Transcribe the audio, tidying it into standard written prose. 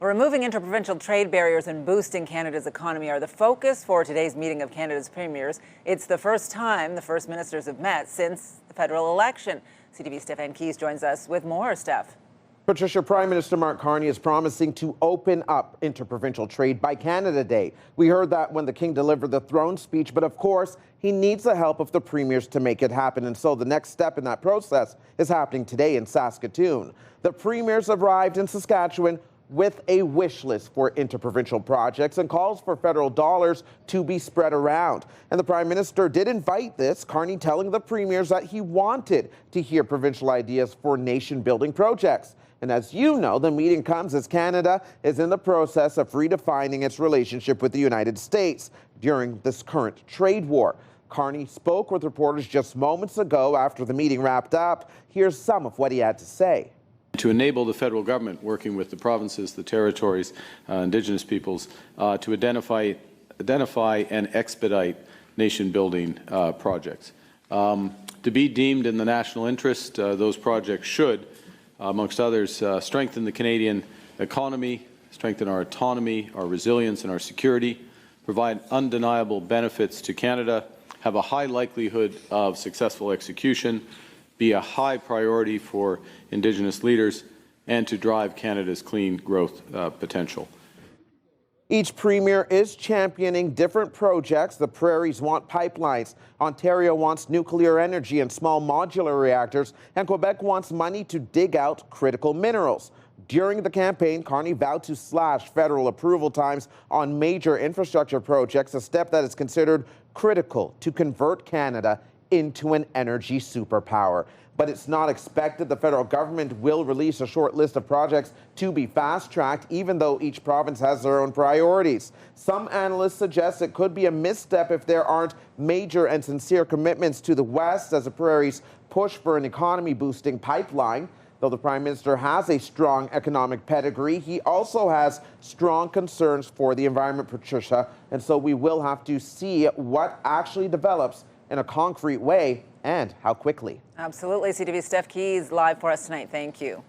Removing interprovincial trade barriers and boosting Canada's economy are the focus for today's meeting of Canada's premiers. It's the first time the first ministers have met since the federal election. CTV's Stefan joins us with more. Steph. Patricia, Prime Minister Mark Carney is promising to open up interprovincial trade by Canada Day. We heard that when the King delivered the throne speech, but of course, he needs the help of the premiers to make it happen. And so the next step in that process is happening today in Saskatoon. The premiers arrived in Saskatchewan with a wish list for interprovincial projects and calls for federal dollars to be spread around. And the Prime Minister did invite this, Carney telling the premiers that he wanted to hear provincial ideas for nation-building projects. And as you know, the meeting comes as Canada is in the process of redefining its relationship with the United States during this current trade war. Carney spoke with reporters just moments ago after the meeting wrapped up. Here's some of what he had to say. To enable the federal government, working with the provinces, the territories, Indigenous peoples, to identify and expedite nation-building projects. To be deemed in the national interest, those projects should, amongst others, strengthen the Canadian economy, strengthen our autonomy, our resilience and our security, provide undeniable benefits to Canada, have a high likelihood of successful execution, be a high priority for Indigenous leaders, and to drive Canada's clean growth potential. Each premier is championing different projects. The Prairies want pipelines, Ontario wants nuclear energy and small modular reactors, and Quebec wants money to dig out critical minerals. During the campaign, Carney vowed to slash federal approval times on major infrastructure projects, a step that is considered critical to convert Canada into an energy superpower. But it's not expected the federal government will release a short list of projects to be fast-tracked, even though each province has their own priorities. Some analysts suggest it could be a misstep if there aren't major and sincere commitments to the West as the Prairies push for an economy-boosting pipeline. Though the Prime Minister has a strong economic pedigree, he also has strong concerns for the environment, Patricia, and so we will have to see what actually develops in a concrete way and how quickly. Absolutely. CTV's Steph Keys live for us tonight. Thank you.